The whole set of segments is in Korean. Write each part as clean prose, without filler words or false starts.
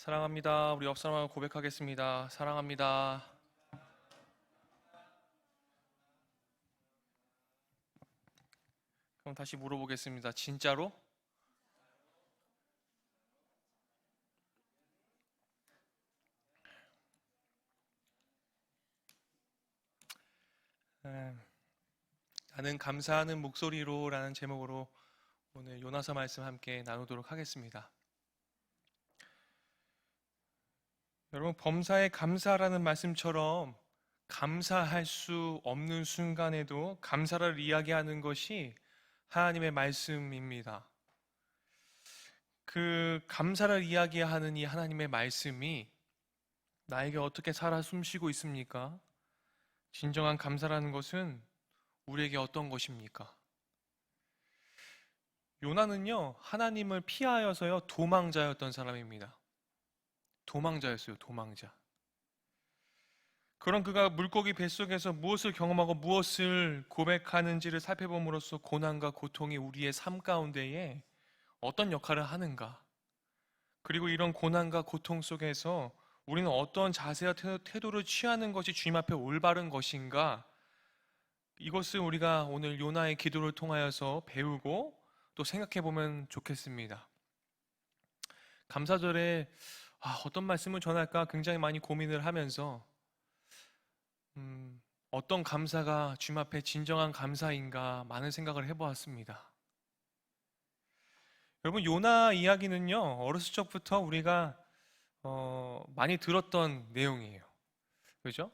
사랑합니다. 우리 옆 사람하고 고백하겠습니다. 사랑합니다. 그럼 다시 물어보겠습니다. 진짜로? 네. 나는 감사하는 목소리로 라는 제목으로 오늘 요나서 말씀 함께 나누도록 하겠습니다. 여러분, 범사에 감사라는 말씀처럼 감사할 수 없는 순간에도 감사를 이야기하는 것이 하나님의 말씀입니다. 그 감사를 이야기하는 이 하나님의 말씀이 나에게 어떻게 살아 숨쉬고 있습니까? 진정한 감사라는 것은 우리에게 어떤 것입니까? 요나는요, 하나님을 피하여서요, 도망자였던 사람입니다. 도망자였어요, 도망자. 그런 그가 물고기 뱃속에서 무엇을 경험하고 무엇을 고백하는지를 살펴봄으로써 고난과 고통이 우리의 삶 가운데에 어떤 역할을 하는가, 그리고 이런 고난과 고통 속에서 우리는 어떤 자세와 태도를 취하는 것이 주님 앞에 올바른 것인가, 이것을 우리가 오늘 요나의 기도를 통하여서 배우고 또 생각해 보면 좋겠습니다. 감사절에 어떤 말씀을 전할까 굉장히 많이 고민을 하면서 어떤 감사가 주님 앞에 진정한 감사인가 많은 생각을 해보았습니다. 여러분, 요나 이야기는요, 어렸을 적부터 우리가 많이 들었던 내용이에요. 그죠?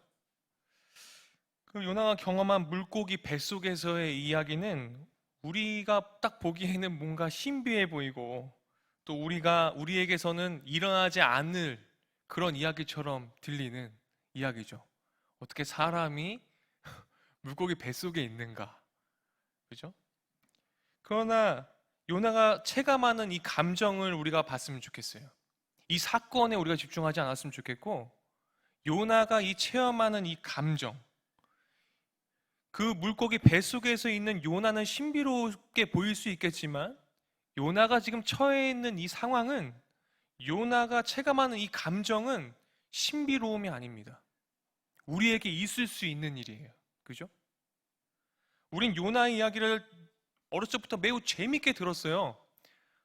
그 요나가 경험한 물고기 뱃속에서의 이야기는 우리가 딱 보기에는 뭔가 신비해 보이고 또 우리에게서는 일어나지 않을 그런 이야기처럼 들리는 이야기죠. 어떻게 사람이 물고기 뱃속에 있는가? 그죠? 그러나 요나가 체감하는 이 감정을 우리가 봤으면 좋겠어요. 이 사건에 우리가 집중하지 않았으면 좋겠고, 요나가 이 체험하는 이 감정, 그 물고기 뱃속에서 있는 요나는 신비롭게 보일 수 있겠지만 요나가 지금 처해 있는 이 상황은, 요나가 체감하는 이 감정은 신비로움이 아닙니다. 우리에게 있을 수 있는 일이에요. 그죠? 우린 요나의 이야기를 어렸을 적부터 매우 재밌게 들었어요.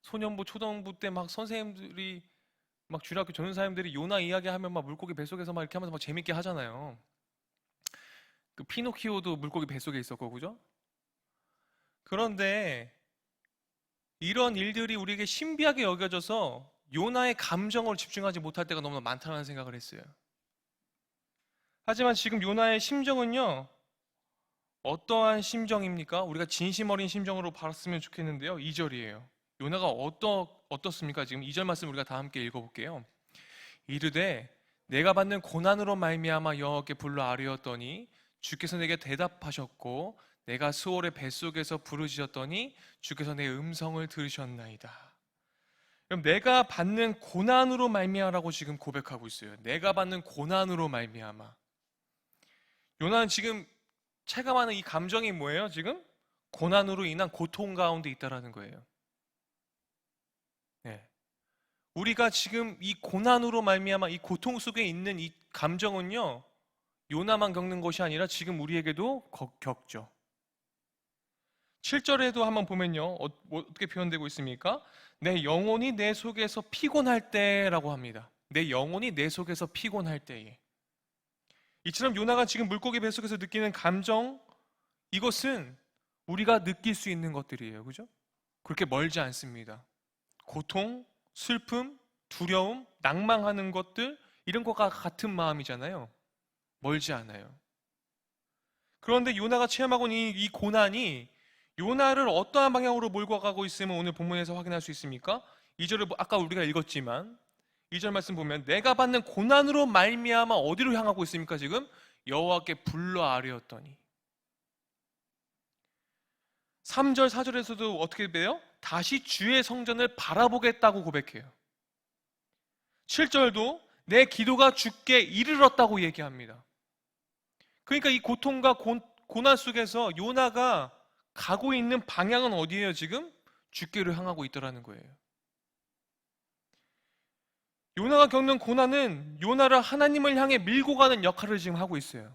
소년부, 초등부 때 막 선생님들이, 막 주일학교 전도사님들이 요나 이야기하면 막 물고기 뱃속에서 막 이렇게 하면서 막 재밌게 하잖아요. 그 피노키오도 물고기 뱃속에 있었고, 그죠? 그런데 이런 일들이 우리에게 신비하게 여겨져서 요나의 감정으로 집중하지 못할 때가 너무나 많다는 생각을 했어요. 하지만 지금 요나의 심정은요, 어떠한 심정입니까? 우리가 진심 어린 심정으로 봤으면 좋겠는데요. 2절이에요. 요나가 어떻습니까? 지금 2절 말씀 우리가 다 함께 읽어볼게요. 이르되 내가 받는 고난으로 말미암아 여호와께 불러 아뢰었더니 주께서 내게 대답하셨고 내가 수월의 뱃속에서 부르짖었더니 주께서 내 음성을 들으셨나이다. 그럼 내가 받는 고난으로 말미암아라고 지금 고백하고 있어요. 내가 받는 고난으로 말미암아. 요나는 지금 체감하는 이 감정이 뭐예요? 지금 고난으로 인한 고통 가운데 있다라는 거예요. 네. 우리가 지금 이 고난으로 말미암아 이 고통 속에 있는 이 감정은요, 요나만 겪는 것이 아니라 지금 우리에게도 겪죠. 7절에도 한번 보면요, 어떻게 표현되고 있습니까? 내 영혼이 내 속에서 피곤할 때라고 합니다. 내 영혼이 내 속에서 피곤할 때에. 이처럼 요나가 지금 물고기 뱃속에서 느끼는 감정, 이것은 우리가 느낄 수 있는 것들이에요. 그죠? 그렇게 멀지 않습니다. 고통, 슬픔, 두려움, 낭망하는 것들, 이런 것과 같은 마음이잖아요. 멀지 않아요. 그런데 요나가 체험하고 있는 이 고난이 요나를 어떠한 방향으로 몰고 가고 있음을 오늘 본문에서 확인할 수 있습니까? 2절을 아까 우리가 읽었지만 2절 말씀 보면 내가 받는 고난으로 말미암아 어디로 향하고 있습니까? 지금 여호와께 불러 아뢰었더니. 3절 4절에서도 어떻게 돼요? 다시 주의 성전을 바라보겠다고 고백해요. 7절도 내 기도가 주께 이르렀다고 얘기합니다. 그러니까 이 고통과 고난 속에서 요나가 가고 있는 방향은 어디예요? 지금 주께로 향하고 있더라는 거예요. 요나가 겪는 고난은 요나를 하나님을 향해 밀고 가는 역할을 지금 하고 있어요.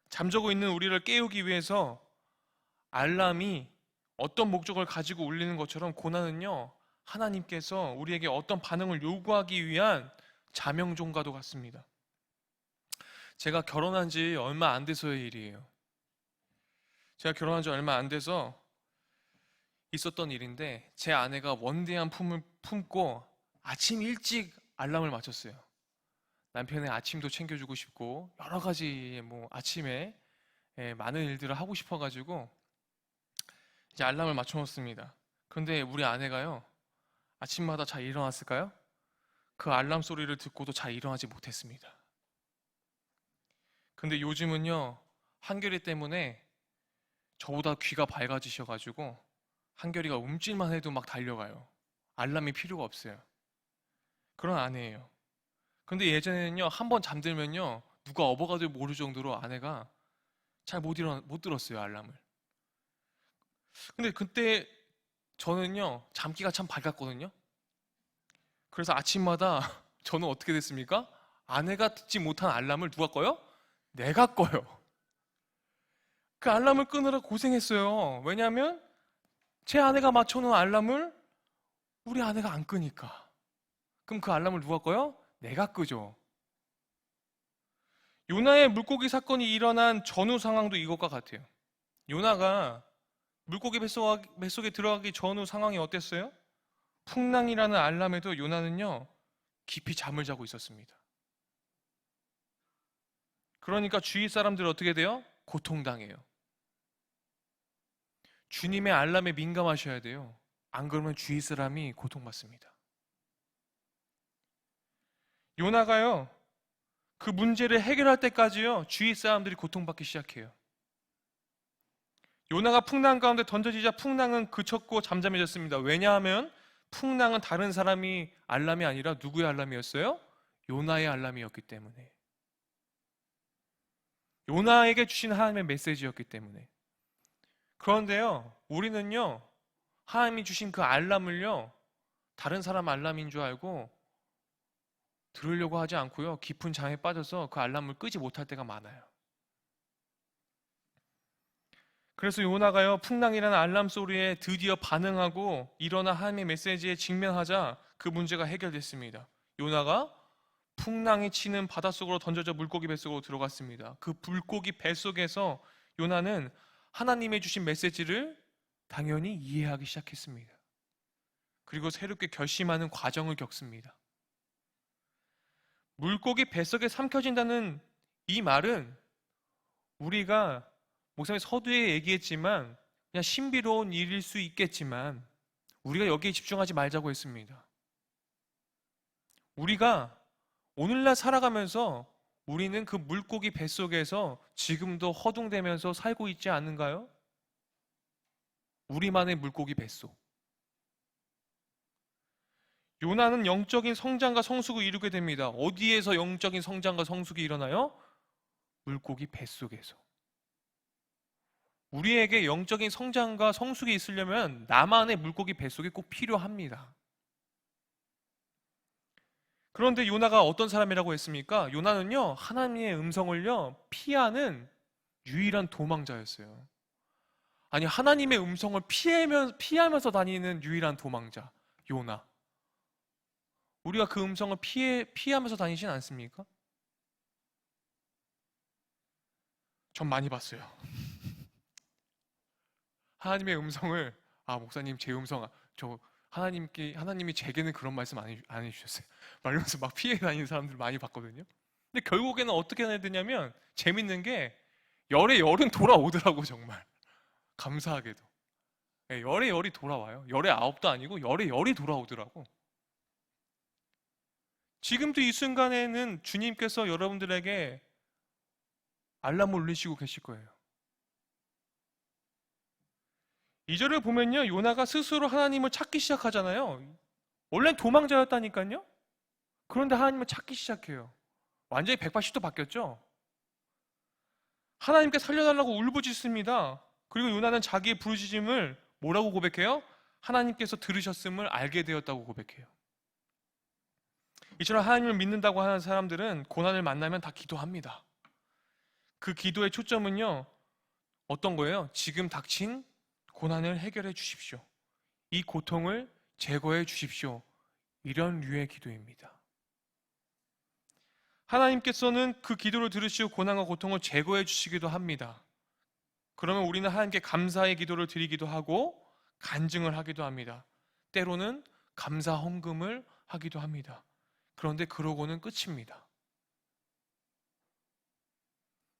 잠자고 있는 우리를 깨우기 위해서 알람이 어떤 목적을 가지고 울리는 것처럼 고난은요, 하나님께서 우리에게 어떤 반응을 요구하기 위한 자명종과도 같습니다. 제가 결혼한 지 얼마 안 돼서의 일이에요. 제가 결혼한 지 얼마 안 돼서 있었던 일인데, 제 아내가 원대한 품을 품고 아침 일찍 알람을 맞췄어요. 남편의 아침도 챙겨주고 싶고 여러 가지 아침에 많은 일들을 하고 싶어가지고 이제 알람을 맞춰놓습니다. 그런데 우리 아내가요, 아침마다 잘 일어났을까요? 그 알람 소리를 듣고도 잘 일어나지 못했습니다. 근데 요즘은요, 한결이 때문에 저보다 귀가 밝아지셔가지고 한결이가 움찔만 해도 막 달려가요. 알람이 필요가 없어요. 그런 아내예요. 근데 예전에는요, 한 번 잠들면요, 누가 업어가도 모를 정도로 아내가 잘 못 들었어요, 알람을. 근데 그때 저는요, 잠기가 참 밝았거든요. 그래서 아침마다 저는 어떻게 됐습니까? 아내가 듣지 못한 알람을 누가 꺼요? 내가 꺼요. 그 알람을 끄느라 고생했어요. 왜냐하면 제 아내가 맞춰놓은 알람을 우리 아내가 안 끄니까. 그럼 그 알람을 누가 꺼요? 내가 끄죠. 요나의 물고기 사건이 일어난 전후 상황도 이것과 같아요. 요나가 물고기 뱃속에 들어가기 전후 상황이 어땠어요? 풍랑이라는 알람에도 요나는요, 깊이 잠을 자고 있었습니다. 그러니까 주위 사람들 어떻게 돼요? 고통당해요. 주님의 알람에 민감하셔야 돼요. 안 그러면 주위 사람이 고통받습니다. 요나가요, 그 문제를 해결할 때까지요, 주위 사람들이 고통받기 시작해요. 요나가 풍랑 가운데 던져지자 풍랑은 그쳤고 잠잠해졌습니다. 왜냐하면 풍랑은 다른 사람이 알람이 아니라 누구의 알람이었어요? 요나의 알람이었기 때문에. 요나에게 주신 하나님의 메시지였기 때문에. 그런데요, 우리는요, 하나님이 주신 그 알람을요, 다른 사람 알람인 줄 알고 들으려고 하지 않고요, 깊은 잠에 빠져서 그 알람을 끄지 못할 때가 많아요. 그래서 요나가요, 풍랑이라는 알람 소리에 드디어 반응하고 일어나 하나님의 메시지에 직면하자 그 문제가 해결됐습니다. 요나가 풍랑이 치는 바닷속으로 던져져 물고기 뱃속으로 들어갔습니다. 그 물고기 뱃속에서 요나는 하나님의 주신 메시지를 당연히 이해하기 시작했습니다. 그리고 새롭게 결심하는 과정을 겪습니다. 물고기 뱃속에 삼켜진다는 이 말은 우리가 목사님이 서두에 얘기했지만 그냥 신비로운 일일 수 있겠지만 우리가 여기에 집중하지 말자고 했습니다. 우리가 오늘날 살아가면서 우리는 그 물고기 뱃속에서 지금도 허둥대면서 살고 있지 않은가요? 우리만의 물고기 뱃속. 요나는 영적인 성장과 성숙을 이루게 됩니다. 어디에서 영적인 성장과 성숙이 일어나요? 물고기 뱃속에서. 우리에게 영적인 성장과 성숙이 있으려면 나만의 물고기 뱃속이 꼭 필요합니다. 그런데 요나가 어떤 사람이라고 했습니까? 요나는요, 하나님의 음성을요, 피하는 유일한 도망자였어요. 아니, 하나님의 음성을 피하면서 다니는 유일한 도망자, 요나. 우리가 그 음성을 피하면서 다니진 않습니까? 전 많이 봤어요. 하나님의 음성을, 목사님, 제 음성, 하나님이 제게는 그런 말씀 안 해주셨어요. 말하면서 막 피해 다니는 사람들 많이 봤거든요. 근데 결국에는 어떻게 해야 되냐면, 재밌는 게, 열의 열은 돌아오더라고, 정말. 감사하게도. 네, 열의 열이 돌아와요. 열의 아홉도 아니고, 열의 열이 돌아오더라고. 지금도 이 순간에는 주님께서 여러분들에게 알람을 울리시고 계실 거예요. 2절을 보면요, 요나가 스스로 하나님을 찾기 시작하잖아요. 원래는 도망자였다니까요. 그런데 하나님을 찾기 시작해요. 완전히 180도 바뀌었죠. 하나님께 살려달라고 울부짖습니다. 그리고 요나는 자기의 부르짖음을 뭐라고 고백해요? 하나님께서 들으셨음을 알게 되었다고 고백해요. 이처럼 하나님을 믿는다고 하는 사람들은 고난을 만나면 다 기도합니다. 그 기도의 초점은요, 어떤 거예요? 지금 닥친 고난을 해결해 주십시오. 이 고통을 제거해 주십시오. 이런 류의 기도입니다. 하나님께서는 그 기도를 들으시고 고난과 고통을 제거해 주시기도 합니다. 그러면 우리는 하나님께 감사의 기도를 드리기도 하고 간증을 하기도 합니다. 때로는 감사 헌금을 하기도 합니다. 그런데 그러고는 끝입니다.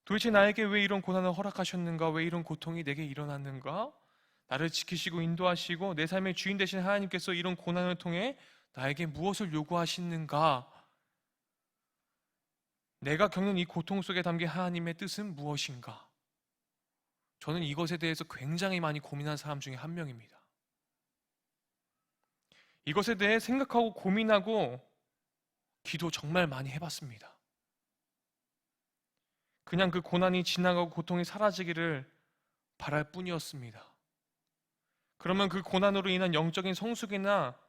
도대체 나에게 왜 이런 고난을 허락하셨는가? 왜 이런 고통이 내게 일어났는가? 나를 지키시고 인도하시고 내 삶의 주인 되신 하나님께서 이런 고난을 통해 나에게 무엇을 요구하시는가? 내가 겪는 이 고통 속에 담긴 하나님의 뜻은 무엇인가? 저는 이것에 대해서 굉장히 많이 고민한 사람 중에 한 명입니다. 이것에 대해 생각하고 고민하고 기도 정말 많이 해봤습니다. 그냥 그 고난이 지나가고 고통이 사라지기를 바랄 뿐이었습니다. 그러면 그 고난으로 인한 영적인 성숙이나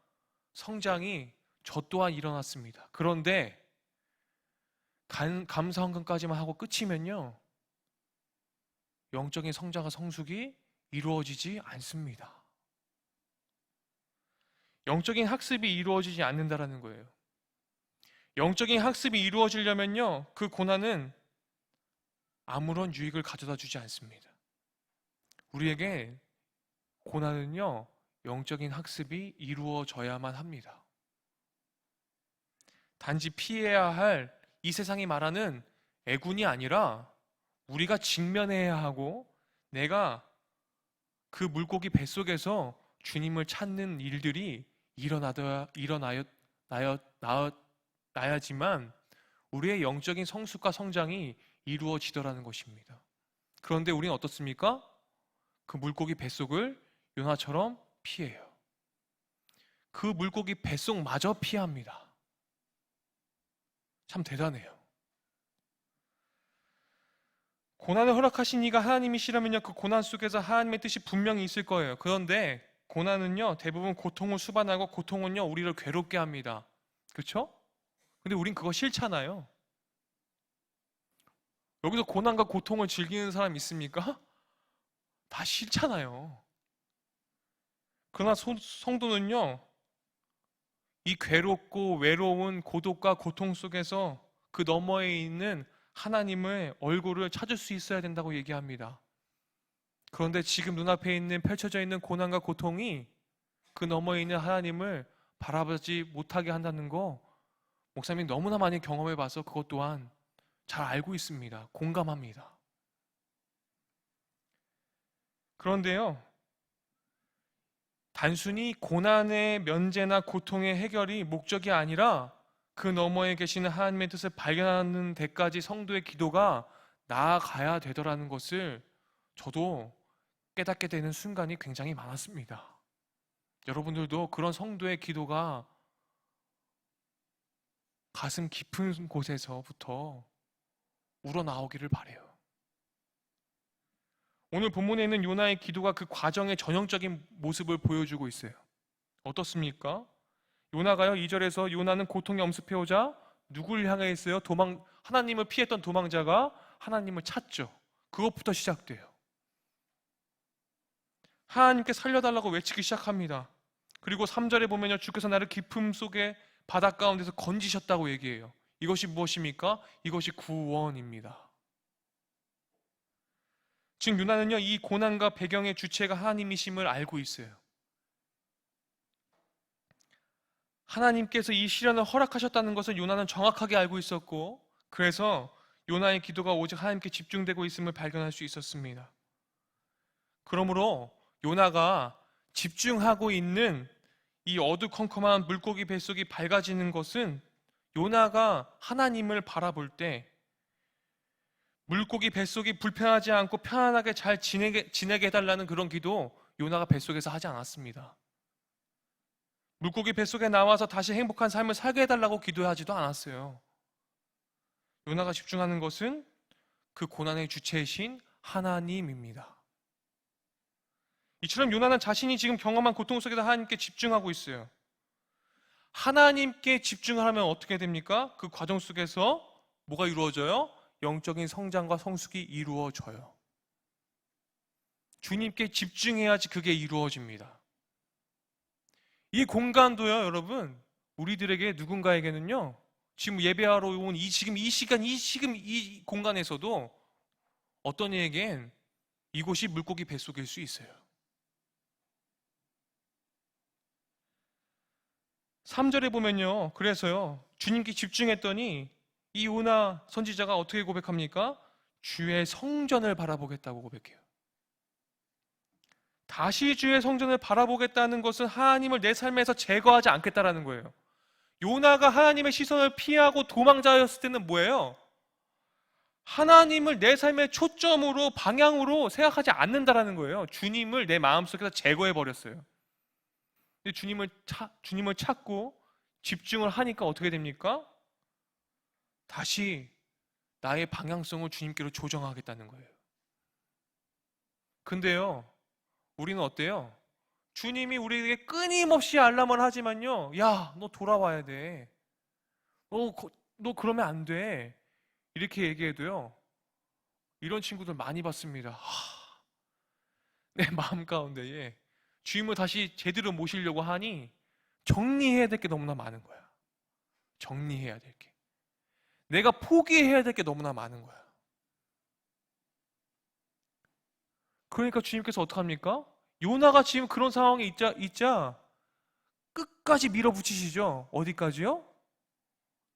성장이 저 또한 일어났습니다. 그런데 감사헌금까지만 하고 끝이면요, 영적인 성장과 성숙이 이루어지지 않습니다. 영적인 학습이 이루어지지 않는다라는 거예요. 영적인 학습이 이루어지려면요, 그 고난은 아무런 유익을 가져다 주지 않습니다. 우리에게 고난은요, 영적인 학습이 이루어져야만 합니다. 단지 피해야 할 이 세상이 말하는 애군이 아니라 우리가 직면해야 하고 내가 그 물고기 뱃속에서 주님을 찾는 일들이 일어나야지만 우리의 영적인 성숙과 성장이 이루어지더라는 것입니다. 그런데 우리는 어떻습니까? 그 물고기 뱃속을 요나처럼 피해요. 그 물고기 뱃속마저 피합니다. 참 대단해요. 고난을 허락하신 이가 하나님이시라면요, 그 고난 속에서 하나님의 뜻이 분명히 있을 거예요. 그런데 고난은요, 대부분 고통을 수반하고 고통은요, 우리를 괴롭게 합니다. 그렇죠? 근데 우린 그거 싫잖아요. 여기서 고난과 고통을 즐기는 사람 있습니까? 다 싫잖아요. 그러나 성도는요, 이 괴롭고 외로운 고독과 고통 속에서 그 너머에 있는 하나님의 얼굴을 찾을 수 있어야 된다고 얘기합니다. 그런데 지금 눈앞에 있는 펼쳐져 있는 고난과 고통이 그 너머에 있는 하나님을 바라보지 못하게 한다는 거 목사님이 너무나 많이 경험해 봐서 그것 또한 잘 알고 있습니다. 공감합니다. 그런데요, 단순히 고난의 면제나 고통의 해결이 목적이 아니라 그 너머에 계시는 하나님의 뜻을 발견하는 데까지 성도의 기도가 나아가야 되더라는 것을 저도 깨닫게 되는 순간이 굉장히 많았습니다. 여러분들도 그런 성도의 기도가 가슴 깊은 곳에서부터 우러나오기를 바라요. 오늘 본문에 있는 요나의 기도가 그 과정의 전형적인 모습을 보여주고 있어요. 어떻습니까? 요나가요, 2절에서 요나는 고통이 엄습해오자 누굴 향해 있어요? 하나님을 피했던 도망자가 하나님을 찾죠. 그것부터 시작돼요. 하나님께 살려달라고 외치기 시작합니다. 그리고 3절에 보면요, 주께서 나를 깊음 속에 바다 가운데서 건지셨다고 얘기해요. 이것이 무엇입니까? 이것이 구원입니다. 지금 요나는요, 이 고난과 배경의 주체가 하나님이심을 알고 있어요. 하나님께서 이 시련을 허락하셨다는 것을 요나는 정확하게 알고 있었고, 그래서 요나의 기도가 오직 하나님께 집중되고 있음을 발견할 수 있었습니다. 그러므로 요나가 집중하고 있는 이 어두컴컴한 물고기 뱃속이 밝아지는 것은 요나가 하나님을 바라볼 때 물고기 뱃속이 불편하지 않고 편안하게 잘 지내게 해달라는 그런 기도 요나가 뱃속에서 하지 않았습니다. 물고기 뱃속에 나와서 다시 행복한 삶을 살게 해달라고 기도하지도 않았어요. 요나가 집중하는 것은 그 고난의 주체이신 하나님입니다. 이처럼 요나는 자신이 지금 경험한 고통 속에서 하나님께 집중하고 있어요. 하나님께 집중을 하면 어떻게 됩니까? 그 과정 속에서 뭐가 이루어져요? 영적인 성장과 성숙이 이루어져요. 주님께 집중해야지 그게 이루어집니다. 이 공간도요, 여러분, 우리들에게 누군가에게는요, 지금 예배하러 온 지금 이 시간, 이 공간에서도 어떤 이에겐 이곳이 물고기 뱃속일 수 있어요. 3절에 보면요, 그래서요, 주님께 집중했더니 이 요나 선지자가 어떻게 고백합니까? 주의 성전을 바라보겠다고 고백해요. 다시 주의 성전을 바라보겠다는 것은 하나님을 내 삶에서 제거하지 않겠다라는 거예요. 요나가 하나님의 시선을 피하고 도망자였을 때는 뭐예요? 하나님을 내 삶의 초점으로 방향으로 생각하지 않는다라는 거예요. 주님을 내 마음속에서 제거해 버렸어요. 근데 주님을 찾고 집중을 하니까 어떻게 됩니까? 다시 나의 방향성을 주님께로 조정하겠다는 거예요. 근데요, 우리는 어때요? 주님이 우리에게 끊임없이 알람을 하지만요, 야, 너 돌아와야 돼. 너 그러면 안 돼. 이렇게 얘기해도요, 이런 친구들 많이 봤습니다. 내 마음 가운데에 주님을 다시 제대로 모시려고 하니 정리해야 될 게 너무나 많은 거야. 정리해야 될 게. 내가 포기해야 될 게 너무나 많은 거야. 그러니까 주님께서 어떡합니까? 요나가 지금 그런 상황에 있자 끝까지 밀어붙이시죠. 어디까지요?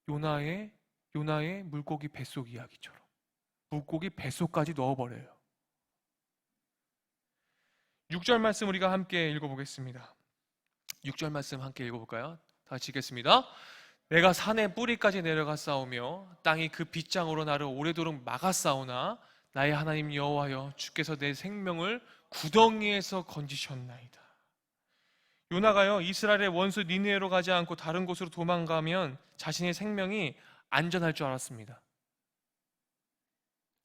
요나의 물고기 뱃속 이야기처럼. 물고기 뱃속까지 넣어버려요. 6절 말씀 우리가 함께 읽어보겠습니다. 6절 말씀 함께 읽어볼까요? 다 같이 읽겠습니다. 내가 산의 뿌리까지 내려가 싸우며 땅이 그 빗장으로 나를 오래도록 막아 싸우나 나의 하나님 여호와여 주께서 내 생명을 구덩이에서 건지셨나이다. 요나가요, 이스라엘의 원수 니느웨로 가지 않고 다른 곳으로 도망가면 자신의 생명이 안전할 줄 알았습니다.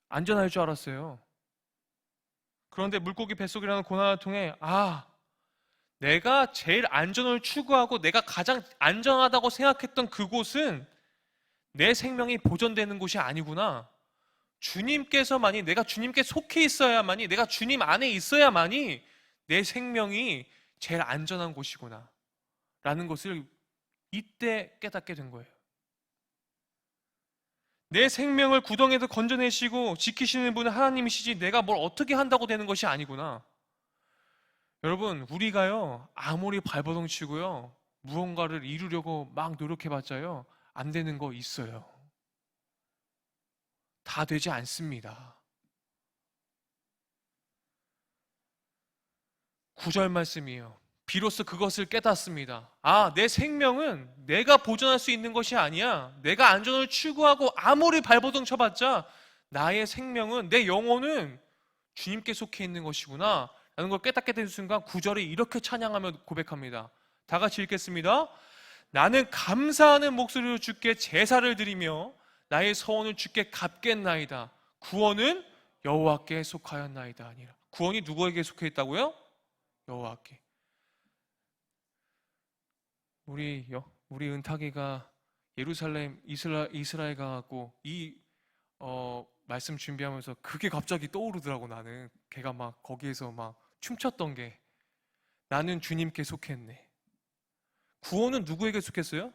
안전할 줄 알았어요. 그런데 물고기 뱃속이라는 고난을 통해 내가 제일 안전을 추구하고 내가 가장 안전하다고 생각했던 그곳은 내 생명이 보존되는 곳이 아니구나. 주님께서만이, 내가 주님께 속해 있어야만이, 내가 주님 안에 있어야만이 내 생명이 제일 안전한 곳이구나 라는 것을 이때 깨닫게 된 거예요. 내 생명을 구덩이에서 건져내시고 지키시는 분은 하나님이시지 내가 뭘 어떻게 한다고 되는 것이 아니구나. 여러분, 우리가요, 아무리 발버둥 치고요, 무언가를 이루려고 막 노력해봤자요, 안 되는 거 있어요. 다 되지 않습니다. 9절 말씀이에요. 비로소 그것을 깨닫습니다. 내 생명은 내가 보존할 수 있는 것이 아니야. 내가 안전을 추구하고 아무리 발버둥 쳐봤자 나의 생명은, 내 영혼은 주님께 속해 있는 것이구나 라는 걸 깨닫게 된 순간 9절에 이렇게 찬양하며 고백합니다. 다 같이 읽겠습니다. 나는 감사하는 목소리로 주께 제사를 드리며 나의 서원을 주께 갚겠나이다. 구원은 여호와께 속하였나이다. 아니라 구원이 누구에게 속해 있다고요? 여호와께. 우리 은탁이가 예루살렘 이스라엘 가고 이 말씀 준비하면서 그게 갑자기 떠오르더라고. 나는 걔가 막 거기에서 막 춤췄던 게, 나는 주님께 속했네. 구원은 누구에게 속했어요?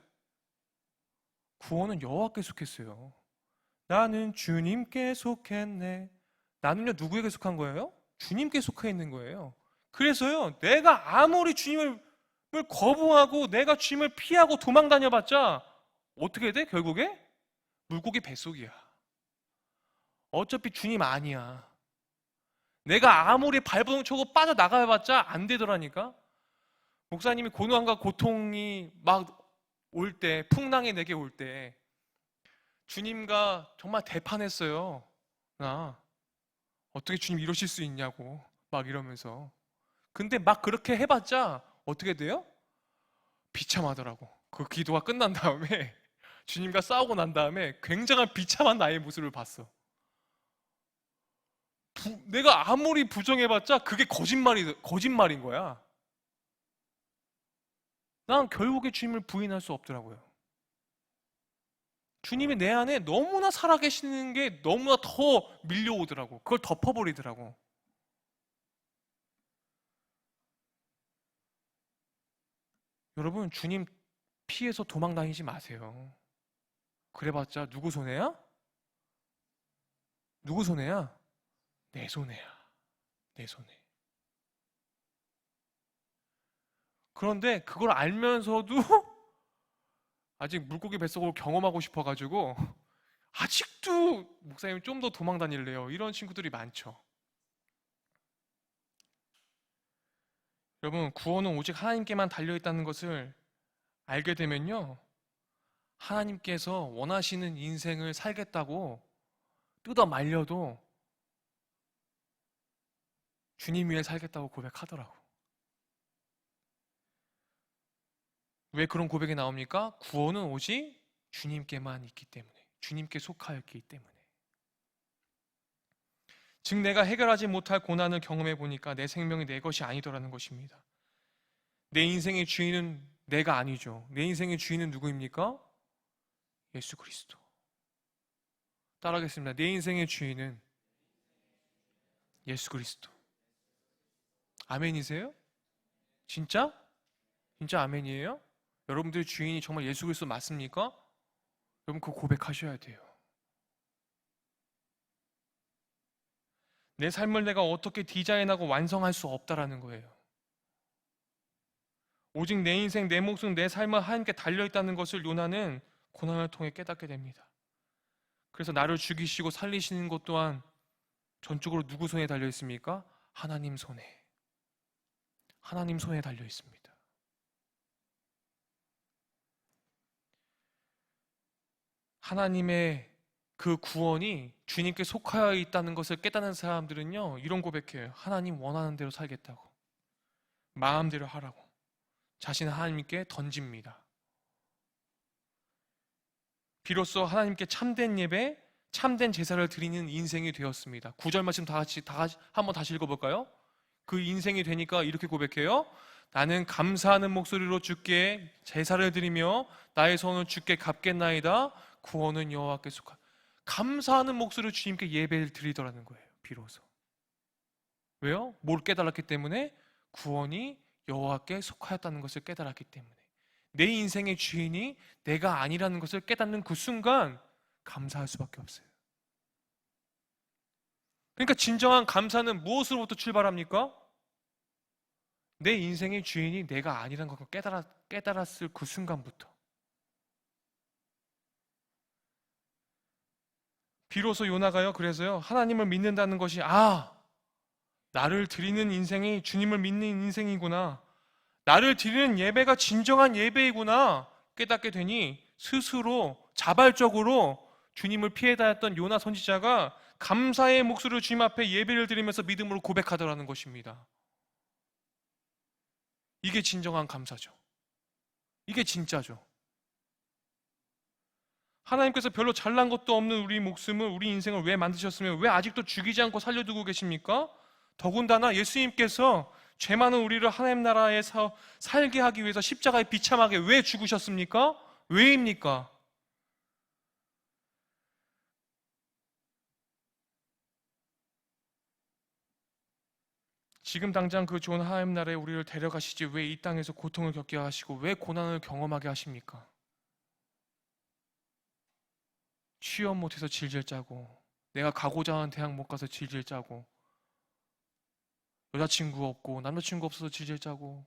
구원은 여호와께 속했어요. 나는 주님께 속했네. 나는요, 누구에게 속한 거예요? 주님께 속해 있는 거예요. 그래서요, 내가 아무리 주님을 거부하고 내가 주님을 피하고 도망 다녀봤자 어떻게 돼? 결국에 물고기 뱃속이야. 어차피 주님 아니야. 내가 아무리 발버둥 쳐고 빠져나가봤자 안 되더라니까. 목사님이 고난과 고통이 막 올 때, 풍랑이 내게 올 때 주님과 정말 대판했어요. 나 어떻게 주님 이러실 수 있냐고 막 이러면서. 근데 막 그렇게 해봤자 어떻게 돼요? 비참하더라고. 그 기도가 끝난 다음에 주님과 싸우고 난 다음에 굉장한 비참한 나의 모습을 봤어. 내가 아무리 부정해봤자 그게 거짓말인 거야. 난 결국에 주님을 부인할 수 없더라고요. 주님이 내 안에 너무나 살아계시는 게 너무나 더 밀려오더라고. 그걸 덮어버리더라고. 여러분, 주님 피해서 도망 다니지 마세요. 그래봤자 누구 손해야? 누구 손해야? 내 손해야. 내 손해. 그런데 그걸 알면서도 아직 물고기 뱃속을 경험하고 싶어가지고 아직도 목사님 좀 더 도망 다닐래요. 이런 친구들이 많죠. 여러분, 구원은 오직 하나님께만 달려있다는 것을 알게 되면요, 하나님께서 원하시는 인생을 살겠다고 뜯어 말려도 주님 위해 살겠다고 고백하더라고. 왜 그런 고백이 나옵니까? 구원은 오직 주님께만 있기 때문에, 주님께 속하였기 때문에. 즉 내가 해결하지 못할 고난을 경험해 보니까 내 생명이 내 것이 아니더라는 것입니다. 내 인생의 주인은 내가 아니죠. 내 인생의 주인은 누구입니까? 예수 그리스도. 따라하겠습니다. 내 인생의 주인은 예수 그리스도. 아멘이세요? 진짜? 진짜 아멘이에요? 여러분들의 주인이 정말 예수 그리스도 맞습니까? 여러분 그거 고백하셔야 돼요. 내 삶을 내가 어떻게 디자인하고 완성할 수 없다라는 거예요. 오직 내 인생, 내 목숨, 내 삶은 하나님께 달려있다는 것을 요나는 고난을 통해 깨닫게 됩니다. 그래서 나를 죽이시고 살리시는 것 또한 전적으로 누구 손에 달려있습니까? 하나님 손에. 하나님 손에 달려있습니다. 하나님의 그 구원이 주님께 속하여 있다는 것을 깨닫는 사람들은요, 이런 고백해요. 하나님 원하는 대로 살겠다고. 마음대로 하라고. 자신을 하나님께 던집니다. 비로소 하나님께 참된 예배, 참된 제사를 드리는 인생이 되었습니다. 9절 말씀 다 같이 한번 다시 읽어볼까요? 그 인생이 되니까 이렇게 고백해요. 나는 감사하는 목소리로 주께 제사를 드리며 나의 손을 주께 갚겠나이다. 구원은 여호와께 속하. 감사하는 목소리로 주님께 예배를 드리더라는 거예요. 비로소. 왜요? 뭘 깨달았기 때문에? 구원이 여호와께 속하였다는 것을 깨달았기 때문에. 내 인생의 주인이 내가 아니라는 것을 깨닫는 그 순간 감사할 수밖에 없어요. 그러니까 진정한 감사는 무엇으로부터 출발합니까? 내 인생의 주인이 내가 아니라는 것을 깨달았을 그 순간부터. 비로소 요나가요, 그래서요, 하나님을 믿는다는 것이, 나를 드리는 인생이 주님을 믿는 인생이구나. 나를 드리는 예배가 진정한 예배이구나. 깨닫게 되니 스스로 자발적으로 주님을 피해 다녔던 요나 선지자가 감사의 목소리로 주님 앞에 예배를 드리면서 믿음으로 고백하더라는 것입니다. 이게 진정한 감사죠. 이게 진짜죠. 하나님께서 별로 잘난 것도 없는 우리 목숨을, 우리 인생을 왜 만드셨으면 왜 아직도 죽이지 않고 살려두고 계십니까? 더군다나 예수님께서 죄 많은 우리를 하나님 나라에서 살게 하기 위해서 십자가에 비참하게 왜 죽으셨습니까? 왜입니까? 지금 당장 그 좋은 하나님 나라에 우리를 데려가시지 왜 이 땅에서 고통을 겪게 하시고 왜 고난을 경험하게 하십니까? 취업 못해서 질질 짜고, 내가 가고자 하는 대학 못 가서 질질 짜고, 여자친구 없고 남자친구 없어서 질질 짜고,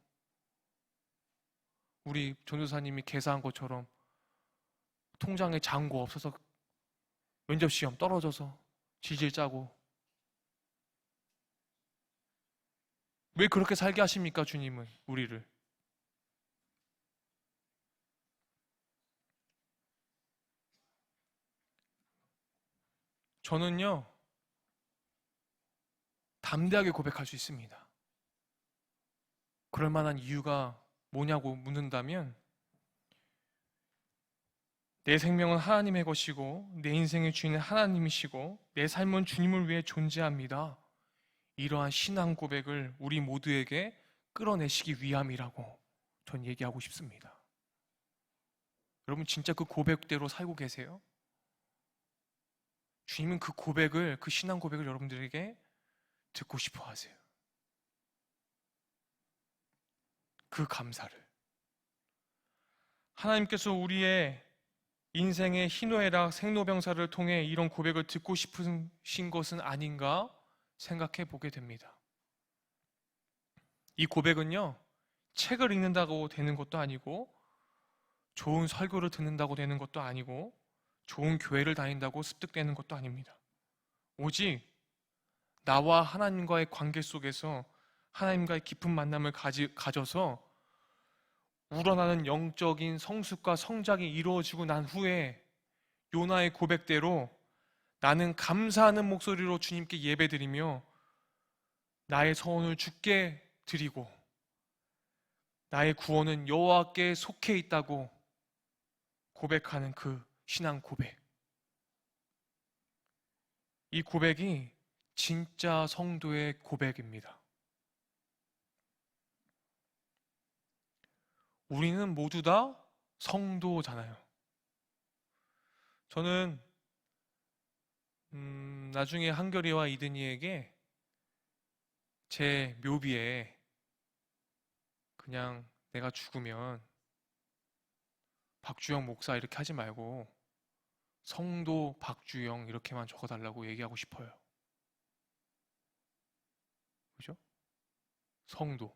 우리 전도사님이 개사한 것처럼 통장에 잔고 없어서 면접시험 떨어져서 질질 짜고. 왜 그렇게 살게 하십니까? 주님은 우리를. 저는요, 담대하게 고백할 수 있습니다. 그럴 만한 이유가 뭐냐고 묻는다면, 내 생명은 하나님의 것이고 내 인생의 주인은 하나님이시고 내 삶은 주님을 위해 존재합니다. 이러한 신앙 고백을 우리 모두에게 끌어내시기 위함이라고 전 얘기하고 싶습니다. 여러분 진짜 그 고백대로 살고 계세요? 주님은 그 고백을, 그 신앙 고백을 여러분들에게 듣고 싶어 하세요. 그 감사를. 하나님께서 우리의 인생의 희노애락, 생로병사를 통해 이런 고백을 듣고 싶으신 것은 아닌가 생각해 보게 됩니다. 이 고백은요, 책을 읽는다고 되는 것도 아니고, 좋은 설교를 듣는다고 되는 것도 아니고, 좋은 교회를 다닌다고 습득되는 것도 아닙니다. 오직 나와 하나님과의 관계 속에서 하나님과의 깊은 만남을 가져서 우러나는 영적인 성숙과 성장이 이루어지고 난 후에 요나의 고백대로 나는 감사하는 목소리로 주님께 예배드리며 나의 서원을 주께 드리고 나의 구원은 여호와께 속해 있다고 고백하는 그 신앙 고백. 이 고백이 진짜 성도의 고백입니다. 우리는 모두 다 성도잖아요. 저는 나중에 한결이와 이든이에게 제 묘비에 그냥 내가 죽으면 박주영 목사 이렇게 하지 말고 성도 박주영 이렇게만 적어달라고 얘기하고 싶어요. 그죠? 성도.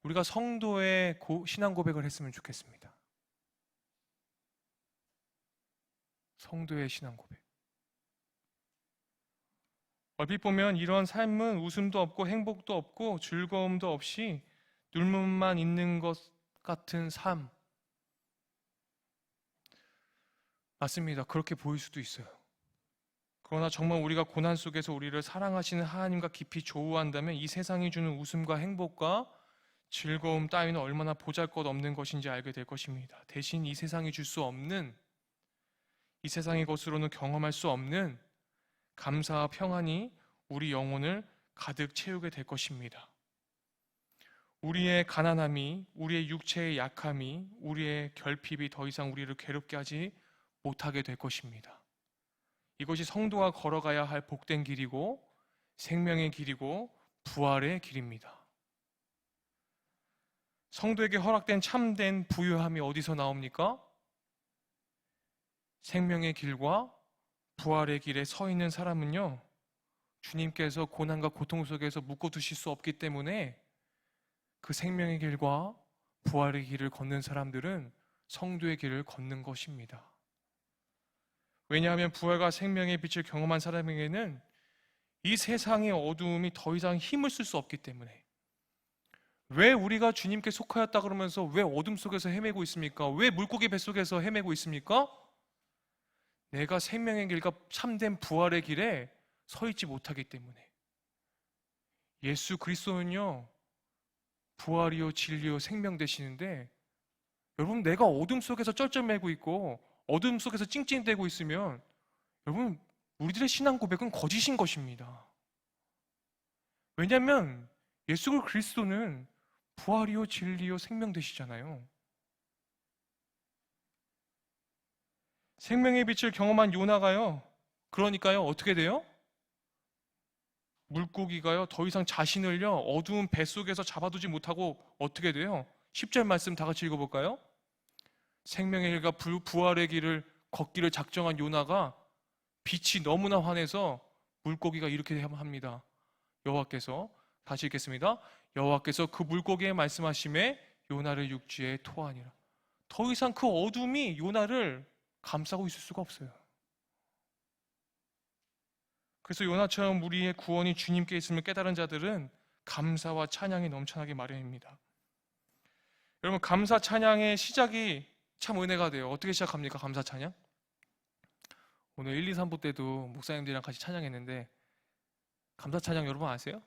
우리가 성도의 신앙 고백을 했으면 좋겠습니다. 성도의 신앙 고백. 얼핏 보면 이런 삶은 웃음도 없고 행복도 없고 즐거움도 없이 눈물만 있는 것 같은 삶. 맞습니다. 그렇게 보일 수도 있어요. 그러나 정말 우리가 고난 속에서 우리를 사랑하시는 하나님과 깊이 조우한다면 이 세상이 주는 웃음과 행복과 즐거움 따위는 얼마나 보잘것없는 것인지 알게 될 것입니다. 대신 이 세상이 줄 수 없는, 이 세상의 것으로는 경험할 수 없는 감사와 평안이 우리 영혼을 가득 채우게 될 것입니다. 우리의 가난함이, 우리의 육체의 약함이, 우리의 결핍이 더 이상 우리를 괴롭게 하지 못하게 될 것입니다. 이것이 성도가 걸어가야 할 복된 길이고 생명의 길이고 부활의 길입니다. 성도에게 허락된 참된 부유함이 어디서 나옵니까? 생명의 길과 부활의 길에 서 있는 사람은요, 주님께서 고난과 고통 속에서 묶어두실 수 없기 때문에 그 생명의 길과 부활의 길을 걷는 사람들은 성도의 길을 걷는 것입니다. 왜냐하면 부활과 생명의 빛을 경험한 사람에게는 이 세상의 어두움이 더 이상 힘을 쓸 수 없기 때문에, 왜 우리가 주님께 속하였다 그러면서 왜 어둠 속에서 헤매고 있습니까? 왜 물고기 뱃속에서 헤매고 있습니까? 내가 생명의 길과 참된 부활의 길에 서 있지 못하기 때문에. 예수 그리스도는요, 부활이요 진리요 생명 되시는데, 여러분 내가 어둠 속에서 쩔쩔매고 있고 어둠 속에서 찡찡대고 있으면 여러분 우리들의 신앙 고백은 거짓인 것입니다. 왜냐하면 예수 그리스도는 부활이요 진리요 생명 되시잖아요. 생명의 빛을 경험한 요나가요, 그러니까요 어떻게 돼요? 물고기가요 더 이상 자신을요 어두운 뱃속에서 잡아두지 못하고 어떻게 돼요? 10절 말씀 다 같이 읽어볼까요? 생명의 길과 부활의 길을 걷기를 작정한 요나가 빛이 너무나 환해서 물고기가 이렇게 합니다. 여호와께서, 다시 읽겠습니다. 여호와께서 그 물고기에 말씀하심에 요나를 육지에 토하니라. 더 이상 그 어둠이 요나를 감싸고 있을 수가 없어요. 그래서 요나처럼 우리의 구원이 주님께 있음을 깨달은 자들은 감사와 찬양이 넘쳐나기 마련입니다. 여러분 감사 찬양의 시작이 참 은혜가 돼요. 어떻게 시작합니까? 감사 찬양? 오늘 1, 2, 3부 때도 목사님들이랑 같이 찬양했는데 감사 찬양 여러분 아세요?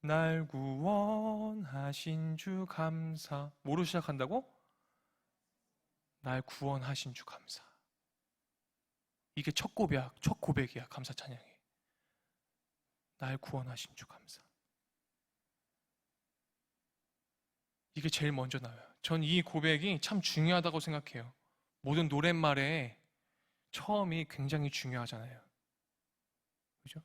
날 구원하신 주 감사. 뭐로 시작한다고? 날 구원하신 주 감사. 이게 첫 고백이야 감사 찬양이. 날 구원하신 주 감사. 이게 제일 먼저 나와요. 전 이 고백이 참 중요하다고 생각해요. 모든 노랫말에 처음이 굉장히 중요하잖아요. 그죠?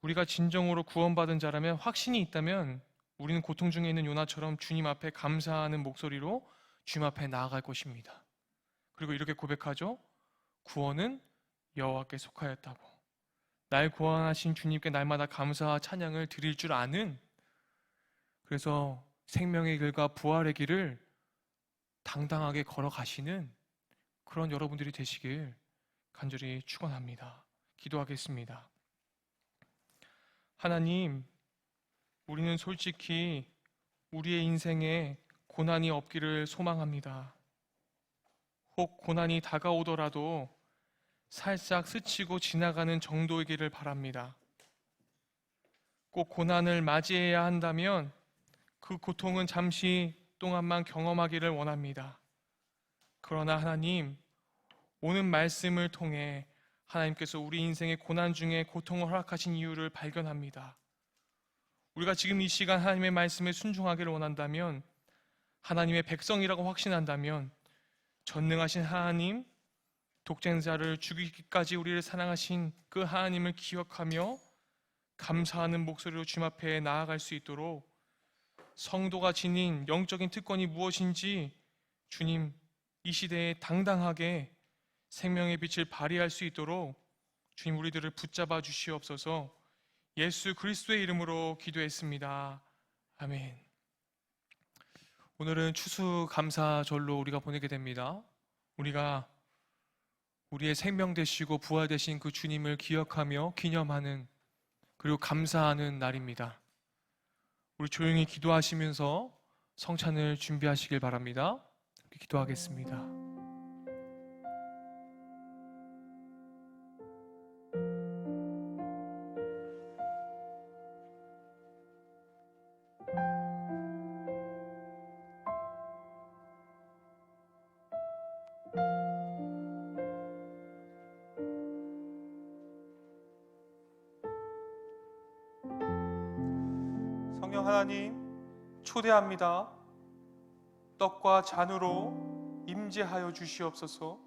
우리가 진정으로 구원받은 자라면, 확신이 있다면 우리는 고통 중에 있는 요나처럼 주님 앞에 감사하는 목소리로 주님 앞에 나아갈 것입니다. 그리고 이렇게 고백하죠. 구원은 여호와께 속하였다고. 날 구원하신 주님께 날마다 감사와 찬양을 드릴 줄 아는, 그래서 생명의 길과 부활의 길을 당당하게 걸어가시는 그런 여러분들이 되시길 간절히 축원합니다. 기도하겠습니다. 하나님, 우리는 솔직히 우리의 인생에 고난이 없기를 소망합니다. 혹 고난이 다가오더라도 살짝 스치고 지나가는 정도이기를 바랍니다. 꼭 고난을 맞이해야 한다면 그 고통은 잠시 동안만 경험하기를 원합니다. 그러나 하나님, 오는 말씀을 통해 하나님께서 우리 인생의 고난 중에 고통을 허락하신 이유를 발견합니다. 우리가 지금 이 시간 하나님의 말씀에 순종하기를 원한다면, 하나님의 백성이라고 확신한다면, 전능하신 하나님, 독생자를 죽이기까지 우리를 사랑하신 그 하나님을 기억하며 감사하는 목소리로 주님 앞에 나아갈 수 있도록 성도가 지닌 영적인 특권이 무엇인지 주님, 이 시대에 당당하게 생명의 빛을 발휘할 수 있도록 주님, 우리들을 붙잡아 주시옵소서. 예수 그리스도의 이름으로 기도했습니다. 아멘. 오늘은 추수감사절로 우리가 보내게 됩니다. 우리가 우리의 생명 되시고 부활 되신 그 주님을 기억하며 기념하는, 그리고 감사하는 날입니다. 우리 조용히 기도하시면서 성찬을 준비하시길 바랍니다. 기도하겠습니다. 성령 하나님, 초대합니다. 떡과 잔으로 임재하여 주시옵소서.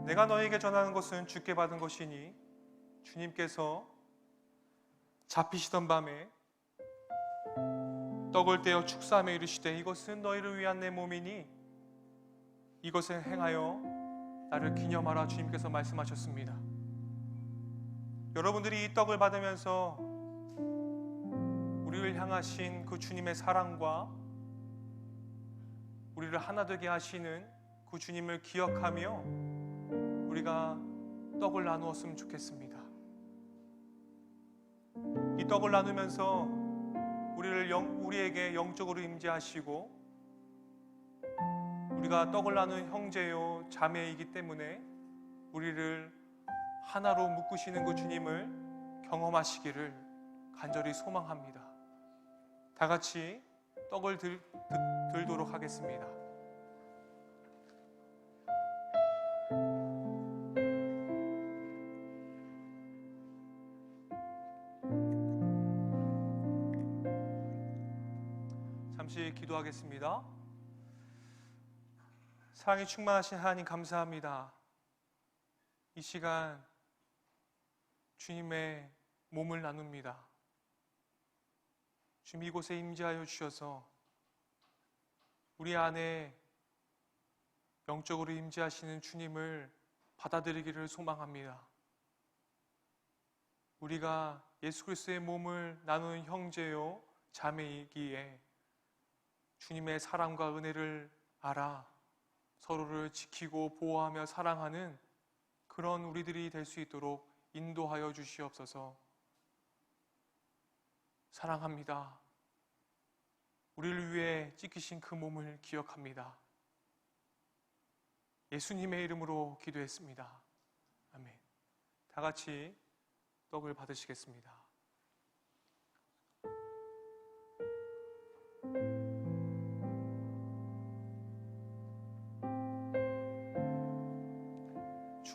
내가 너에게 전하는 것은 주께 받은 것이니 주님께서 잡히시던 밤에 떡을 떼어 축사하며 이르시되 이것은 너희를 위한 내 몸이니 이것을 행하여 나를 기념하라, 주님께서 말씀하셨습니다. 여러분들이 이 떡을 받으면서 우리를 향하신 그 주님의 사랑과 우리를 하나 되게 하시는 그 주님을 기억하며 우리가 떡을 나누었으면 좋겠습니다. 이 떡을 나누면서 우리에게 영적으로 임재하시고, 우리가 떡을 나누는 형제요 자매이기 때문에 우리를 하나로 묶으시는 그 주님을 경험하시기를 간절히 소망합니다. 다 같이 떡을 들도록 하겠습니다. 잠시 기도하겠습니다. 사랑이 충만하신 하나님, 감사합니다. 이 시간 주님의 몸을 나눕니다. 주님, 이곳에 임재하여 주셔서 우리 안에 영적으로 임재하시는 주님을 받아들이기를 소망합니다. 우리가 예수 그리스도의 몸을 나누는 형제요 자매이기에 주님의 사랑과 은혜를 알아 서로를 지키고 보호하며 사랑하는 그런 우리들이 될 수 있도록 인도하여 주시옵소서. 사랑합니다. 우리를 위해 찢기신 그 몸을 기억합니다. 예수님의 이름으로 기도했습니다. 아멘. 다 같이 떡을 받으시겠습니다.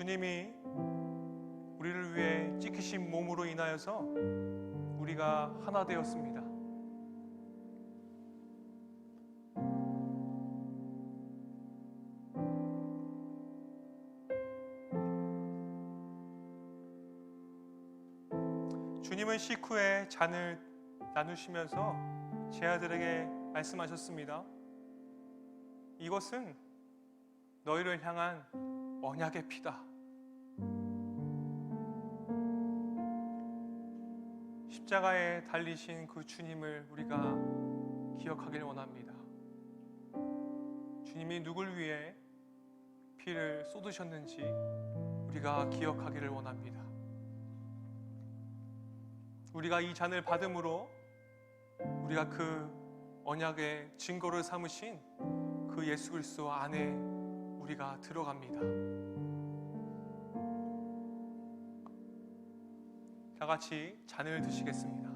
주님이 우리를 위해 찢기신 몸으로 인하여서 우리가 하나 되었습니다. 주님은 식후에 잔을 나누시면서 제 아들에게 말씀하셨습니다. 이것은 너희를 향한 언약의 피다. 십자가에 달리신 그 주님을 우리가 기억하길 원합니다. 주님이 누굴 위해 피를 쏟으셨는지 우리가 기억하기를 원합니다. 우리가 이 잔을 받음으로 우리가 그 언약의 증거를 삼으신 그 예수 그리스도 안에 우리가 들어갑니다. 다 같이 잔을 드시겠습니다.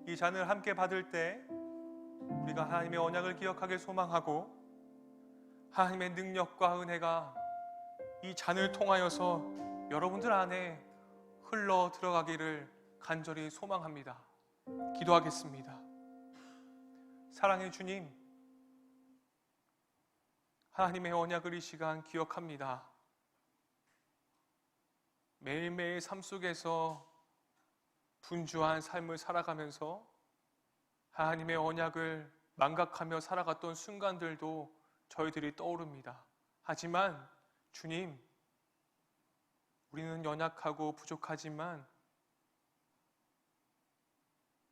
이 잔을 함께 받을 때 우리가 하나님의 언약을 기억하길 소망하고 하나님의 능력과 은혜가 이 잔을 통하여서 여러분들 안에 흘러 들어가기를 간절히 소망합니다. 기도하겠습니다. 사랑의 주님, 하나님의 언약을 이 시간 기억합니다. 매일매일 삶 속에서 분주한 삶을 살아가면서 하나님의 언약을 망각하며 살아갔던 순간들도 저희들이 떠오릅니다. 하지만 주님, 우리는 연약하고 부족하지만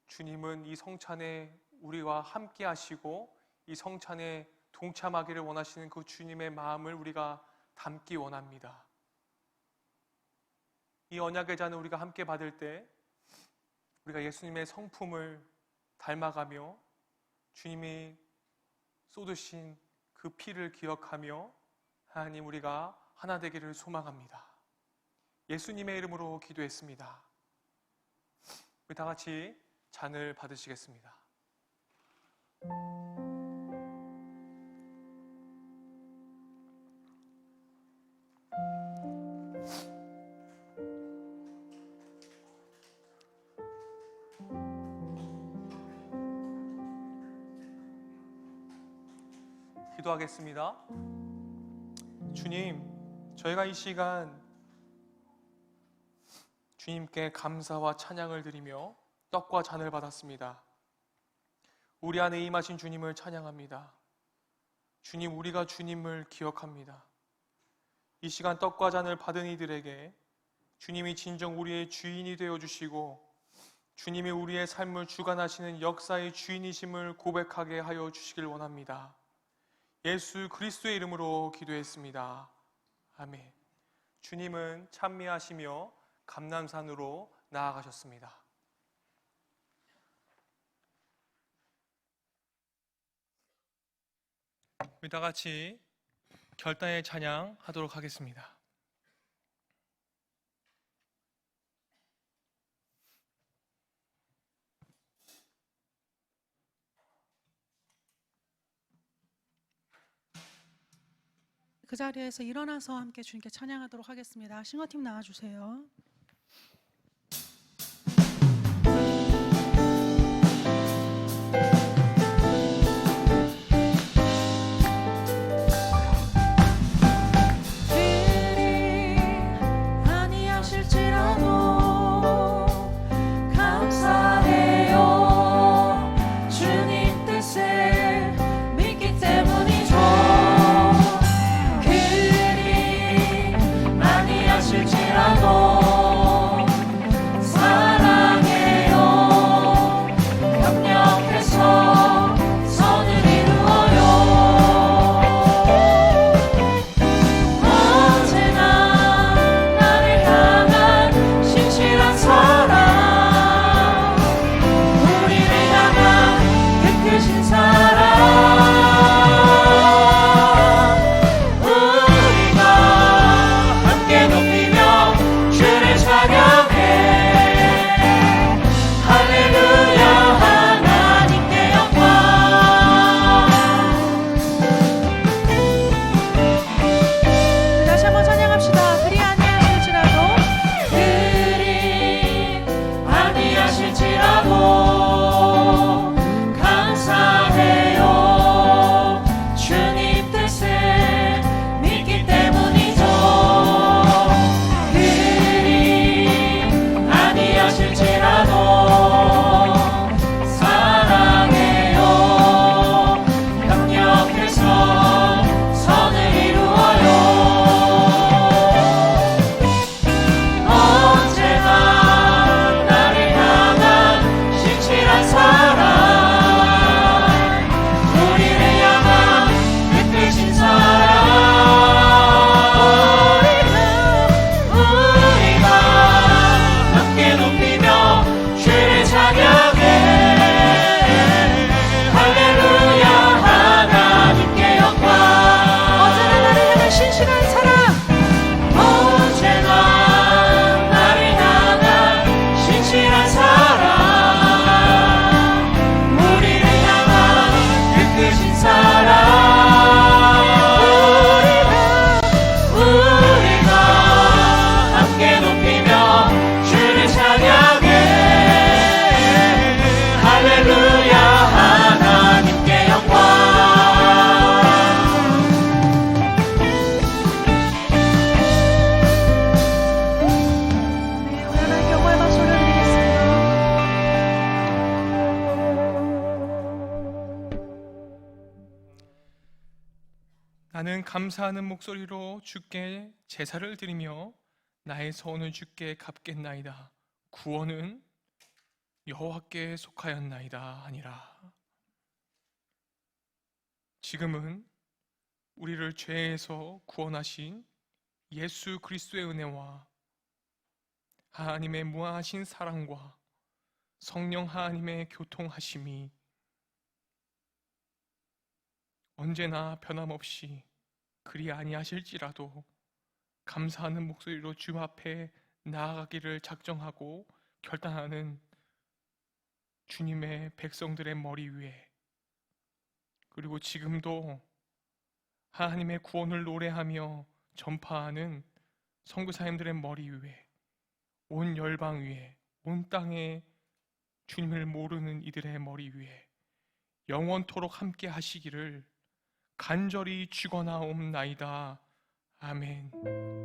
주님은 이 성찬에 우리와 함께 하시고 이 성찬에 동참하기를 원하시는 그 주님의 마음을 우리가 담기 원합니다. 이 언약의 잔을 우리가 함께 받을 때 우리가 예수님의 성품을 닮아가며 주님이 쏟으신 그 피를 기억하며 하나님 우리가 하나 되기를 소망합니다. 예수님의 이름으로 기도했습니다. 우리 다 같이 잔을 받으시겠습니다. 기도하겠습니다. 주님, 저희가 이 시간 주님께 감사와 찬양을 드리며 떡과 잔을 받았습니다. 우리 안에 임하신 주님을 찬양합니다. 주님, 우리가 주님을 기억합니다. 이 시간 떡과 잔을 받은 이들에게 주님이 진정 우리의 주인이 되어주시고 주님이 우리의 삶을 주관하시는 역사의 주인이심을 고백하게 하여 주시길 원합니다. 예수 그리스도의 이름으로 기도했습니다. 아멘. 주님은 찬미하시며 감람산으로 나아가셨습니다. 우리 다 같이 결단의 찬양 하도록 하겠습니다. 그 자리에서 일어나서 함께 주님께 찬양하도록 하겠습니다. 싱어팀 나와주세요. 실지라도 나는 감사하는 목소리로 주께 제사를 드리며 나의 서원을 주께 갚겠나이다. 구원은 여호와께 속하였나이다 하니라. 지금은 우리를 죄에서 구원하신 예수 그리스도의 은혜와 하나님의 무한하신 사랑과 성령 하나님의 교통하심이 언제나 변함없이 그리 아니하실지라도 감사하는 목소리로 주 앞에 나아가기를 작정하고 결단하는 주님의 백성들의 머리 위에, 그리고 지금도 하나님의 구원을 노래하며 전파하는 선교사님들의 머리 위에, 온 열방 위에, 온 땅에 주님을 모르는 이들의 머리 위에 영원토록 함께 하시기를 간절히 축원하옵나이다. 아멘.